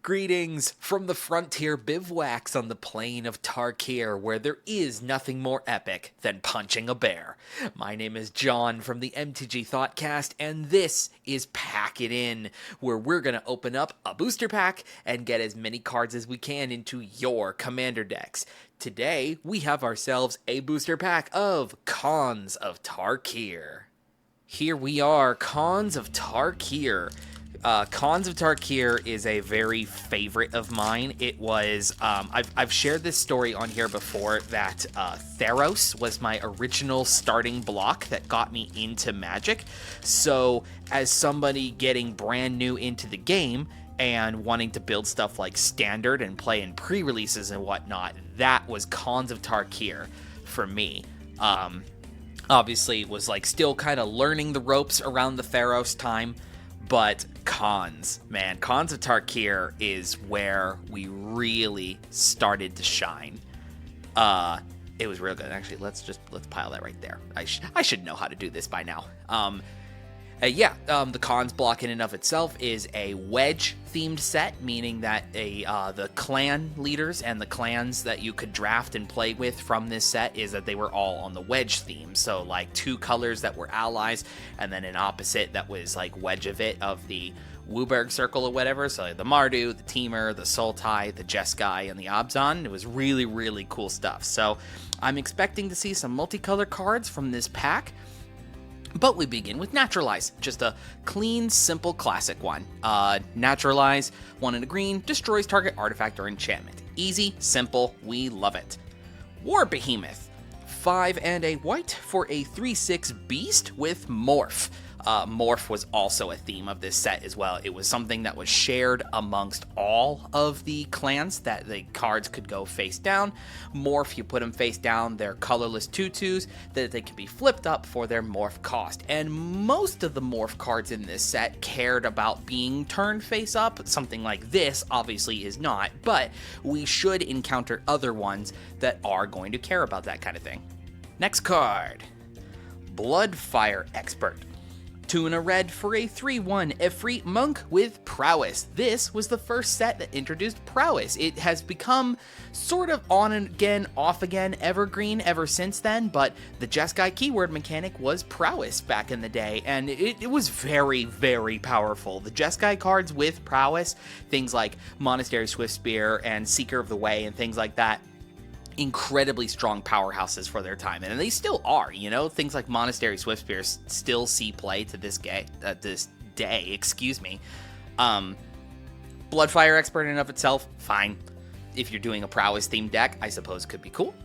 Greetings from the frontier bivouacs on the plain of Tarkir, where there is nothing more epic than punching a bear. My name is John from the MTG Thoughtcast, and this is Pack It In, where we're going to open up a booster pack and get as many cards as we can into your commander decks. Today, we have ourselves a booster pack of Khans of Tarkir. Here we are, Khans of Tarkir. Khans of Tarkir is a very favorite of mine. It was, I've shared this story on here before that Theros was my original starting block that got me into Magic. So as somebody getting brand new into the game and wanting to build stuff like Standard and play in pre-releases and whatnot, that was Khans of Tarkir for me. Obviously it was like still kind of learning the ropes around the Theros time. But Khans, man, Khans of Tarkir is where we really started to shine. It was real good. Actually, let's pile that right there. I should know how to do this by now. The Khans block in and of itself is a wedge themed set, meaning that the clan leaders and the clans that you could draft and play with from this set is that they were all on the wedge theme. So like two colors that were allies, and then an opposite that was like wedge of the Wooburg circle or whatever. So like the Mardu, the Temur, the Sultai, the Jeskai, and the Abzan. It was really, really cool stuff. So I'm expecting to see some multicolor cards from this pack. But we begin with Naturalize, just a clean, simple, classic one. Naturalize, 1 and a green, destroys target artifact or enchantment. Easy, simple, we love it. War Behemoth, 5 and a white for a 3/6 beast with Morph. Morph was also a theme of this set as well. It was something that was shared amongst all of the clans, that the cards could go face down. Morph, you put them face down, they're colorless 2/2s, that they can be flipped up for their Morph cost. And most of the Morph cards in this set cared about being turned face up. Something like this obviously is not, but we should encounter other ones that are going to care about that kind of thing. Next card, Bloodfire Expert. 2 and a red for a 3/1 Efreet Monk with Prowess. This was the first set that introduced Prowess. It has become sort of on and again, off again, evergreen ever since then, but the Jeskai keyword mechanic was Prowess back in the day, and it was very, very powerful. The Jeskai cards with Prowess, things like Monastery Swiftspear and Seeker of the Way and things like that, incredibly strong powerhouses for their time, and they still are. You know, things like Monastery Swiftspear still see play to this day. Bloodfire Expert in and of itself, fine. If you're doing a Prowess themed deck, I suppose could be cool.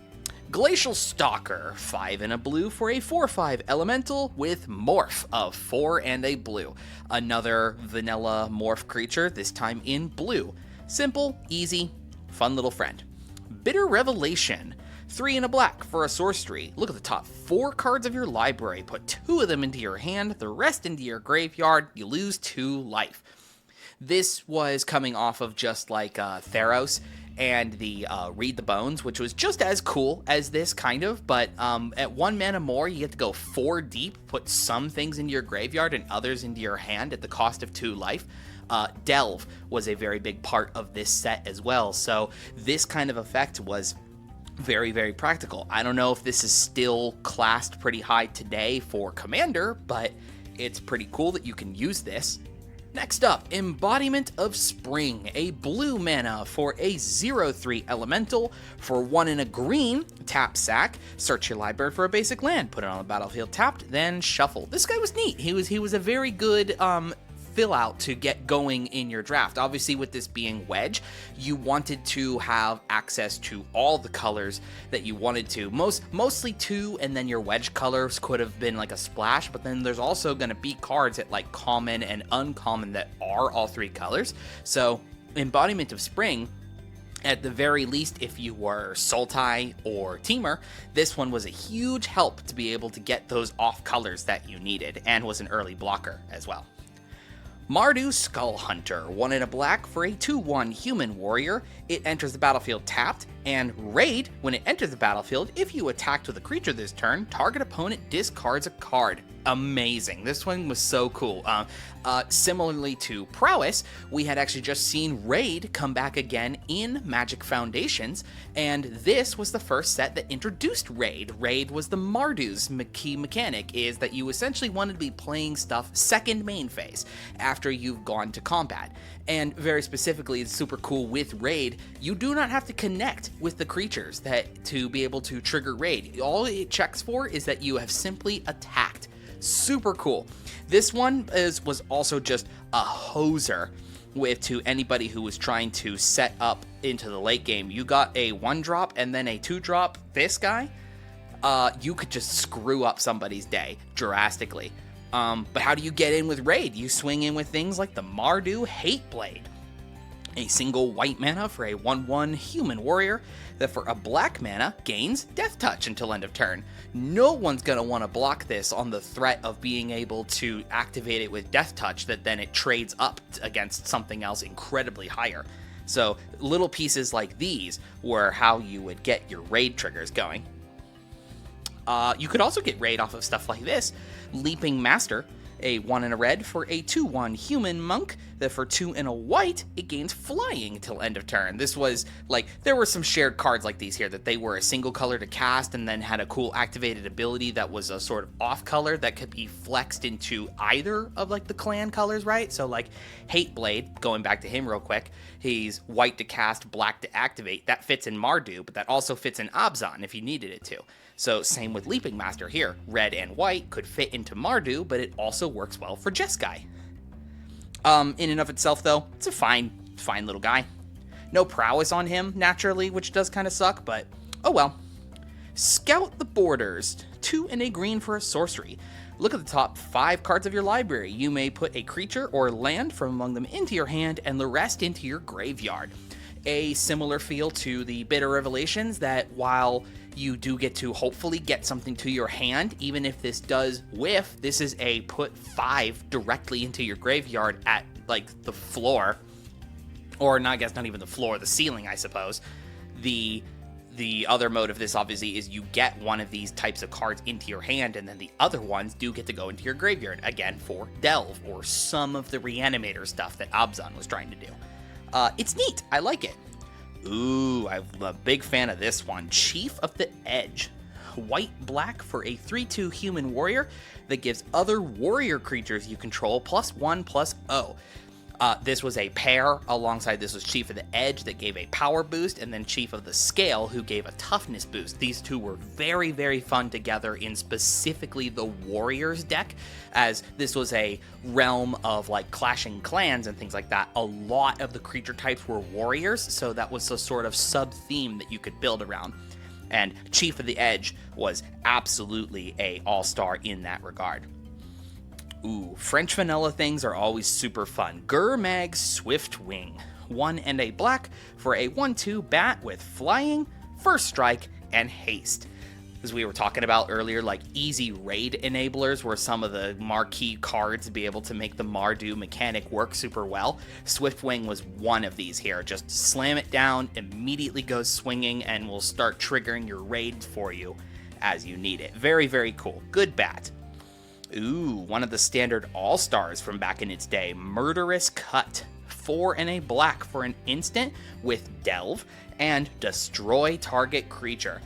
Glacial Stalker, 5 and a blue for a 4/5 elemental with Morph of 4 and a blue. Another vanilla Morph creature, this time in blue. Simple, easy, fun little friend. Bitter Revelation, 3 and a black for a sorcery. Look at the top 4 cards of your library, put 2 of them into your hand, the rest into your graveyard, you lose 2 life. This was coming off of just like Theros and the Read the Bones, which was just as cool as this kind of, but at 1 mana more, you get to go 4 deep, put some things into your graveyard and others into your hand at the cost of 2 life. Delve was a very big part of this set as well, so this kind of effect was very, very practical. I don't know if this is still classed pretty high today for Commander, but it's pretty cool that you can use this. Next up, Embodiment of Spring, a blue mana for a 0/3 elemental for 1 and a green, tap sack, search your library for a basic land, put it on the battlefield tapped, then shuffle. This guy was neat. He was a very good fill out to get going in your draft. Obviously, with this being wedge, you wanted to have access to all the colors that you wanted to. Mostly 2, and then your wedge colors could have been like a splash, but then there's also going to be cards at like common and uncommon that are all 3 colors. So Embodiment of Spring, at the very least, if you were Sultai or Temur, this one was a huge help to be able to get those off colors that you needed, and was an early blocker as well. Mardu Skull Hunter, 1 and a black for a 2/1 human warrior. It enters the battlefield tapped, and raid, when it enters the battlefield, if you attacked with a creature this turn, target opponent discards a card. amazing. This one was so cool. Similarly to Prowess, we had actually just seen Raid come back again in Magic Foundations, and this was the first set that introduced Raid. Raid was the Marduk's key mechanic, is that you essentially wanted to be playing stuff second main phase after you've gone to combat. And very specifically, it's super cool with Raid, you do not have to connect with the creatures to be able to trigger Raid. All it checks for is that you have simply attacked. Super cool. This one was also just a hoser to anybody who was trying to set up into the late game. You got a 1-drop and then a 2-drop. This guy, you could just screw up somebody's day drastically. But how do you get in with Raid? You swing in with things like the Mardu Hateblade, a single white mana for a 1/1 human warrior that for a black mana gains Death Touch until end of turn. No one's going to want to block this on the threat of being able to activate it with Death Touch that then it trades up against something else incredibly higher. So little pieces like these were how you would get your Raid triggers going. You could also get Raid off of stuff like this. Leaping Master, a 1 and a red for a 2/1 human monk that for 2 and a white, it gains flying till end of turn. This was like, there were some shared cards like these here that they were a single color to cast and then had a cool activated ability that was a sort of off color that could be flexed into either of like the clan colors, right? So like Hateblade, going back to him real quick, he's white to cast, black to activate. That fits in Mardu, but that also fits in Abzan if you needed it to. So same with Leaping Master here. Red and white could fit into Mardu, but it also works well for Jeskai. In and of itself, though, it's a fine little guy. No prowess on him, naturally, which does kind of suck, but oh well. Scout the Borders. 2 and a green for a sorcery. Look at the top 5 cards of your library. You may put a creature or land from among them into your hand and the rest into your graveyard. A similar feel to the Bitter Revelations, that while you do get to hopefully get something to your hand, even if this does whiff, this is a put 5 directly into your graveyard at like the floor, or not, I guess not even the floor, the ceiling, I suppose. The other mode of this obviously is you get one of these types of cards into your hand, and then the other ones do get to go into your graveyard, again for Delve, or some of the Reanimator stuff that Abzan was trying to do. It's neat, I like it. Ooh, I'm a big fan of this one. Chief of the Edge. White-black for a 3/2 human warrior that gives other warrior creatures you control +1/+0. This was a pair alongside, this was Chief of the Edge that gave a power boost, and then Chief of the Scale who gave a toughness boost. These two were very, very fun together in specifically the Warriors deck, as this was a realm of like clashing clans and things like that. A lot of the creature types were warriors, so that was a sort of sub-theme that you could build around. And Chief of the Edge was absolutely a all-star in that regard. Ooh, French vanilla things are always super fun. Gurmag Swiftwing. 1 and a black for a 1/2 bat with flying, first strike, and haste. As we were talking about earlier, like easy raid enablers were some of the marquee cards to be able to make the Mardu mechanic work super well. Swiftwing was one of these here. Just slam it down, immediately goes swinging, and will start triggering your raids for you as you need it. Very, very cool. Good bat. Ooh, one of the standard all-stars from back in its day, Murderous Cut. 4 and a black for an instant with Delve and destroy target creature.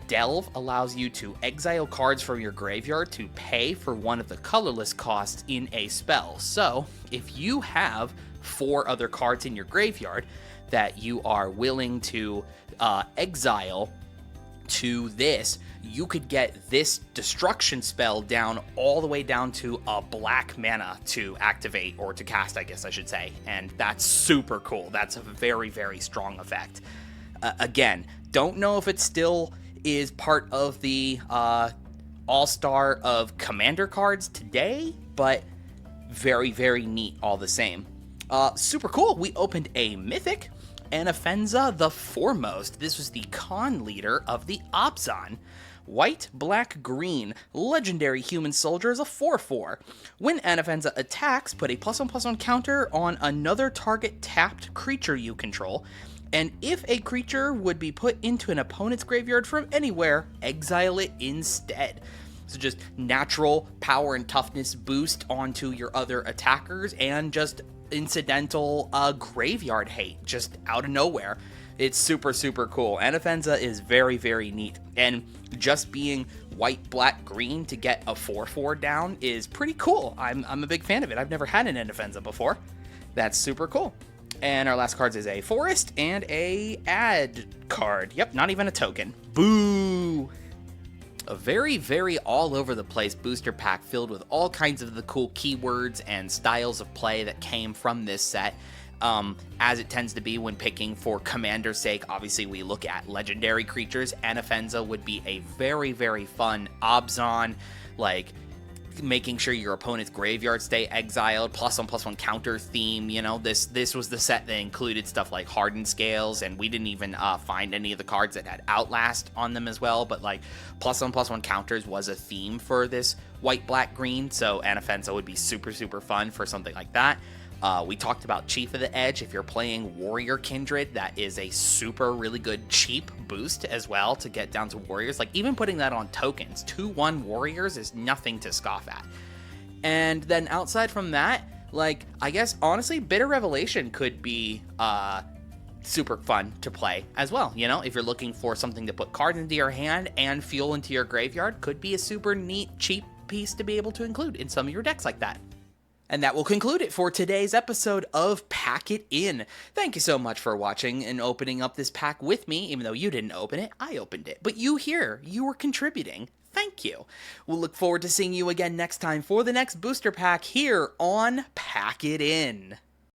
Delve allows you to exile cards from your graveyard to pay for one of the colorless costs in a spell. So, if you have 4 other cards in your graveyard that you are willing to exile to this, you could get this destruction spell down all the way down to a black mana to activate, or to cast, I guess I should say. And that's super cool. That's a very, very strong effect. Again, don't know if it still is part of the all-star of commander cards today, but very, very neat all the same. Super cool. We opened a mythic, Anafenza the Foremost. This was the con leader of the Abzan. White, black, green, legendary human soldier is a 4/4. When Anafenza attacks, put a +1/+1 counter on another target tapped creature you control, and if a creature would be put into an opponent's graveyard from anywhere, exile it instead. So just natural power and toughness boost onto your other attackers, and just incidental graveyard hate just out of nowhere. It's super, super cool. Anafenza is very, very neat. And just being white, black, green to get a 4/4 down is pretty cool. I'm a big fan of it. I've never had an Anafenza before. That's super cool. And our last cards is a forest and a ad card. Yep, not even a token. Boo! A very, very all over the place booster pack filled with all kinds of the cool keywords and styles of play that came from this set. As it tends to be when picking for commander's sake, obviously we look at legendary creatures. Anafenza would be a very, very fun Obzon, like making sure your opponent's graveyard stay exiled, +1/+1 counter theme. You know, this was the set that included stuff like Hardened Scales, and we didn't even find any of the cards that had Outlast on them as well, but like +1/+1 counters was a theme for this white, black, green, so Anafenza would be super, super fun for something like that. We talked about Chief of the Edge. If you're playing Warrior Kindred, that is a super really good cheap boost as well to get down to Warriors. Like, even putting that on tokens, 2/1 Warriors is nothing to scoff at. And then outside from that, like, I guess honestly, Bitter Revelation could be super fun to play as well. You know, if you're looking for something to put cards into your hand and fuel into your graveyard, could be a super neat cheap piece to be able to include in some of your decks like that. And that will conclude it for today's episode of Pack It In. Thank you so much for watching and opening up this pack with me. Even though you didn't open it, I opened it. But you here, you were contributing. Thank you. We'll look forward to seeing you again next time for the next booster pack here on Pack It In.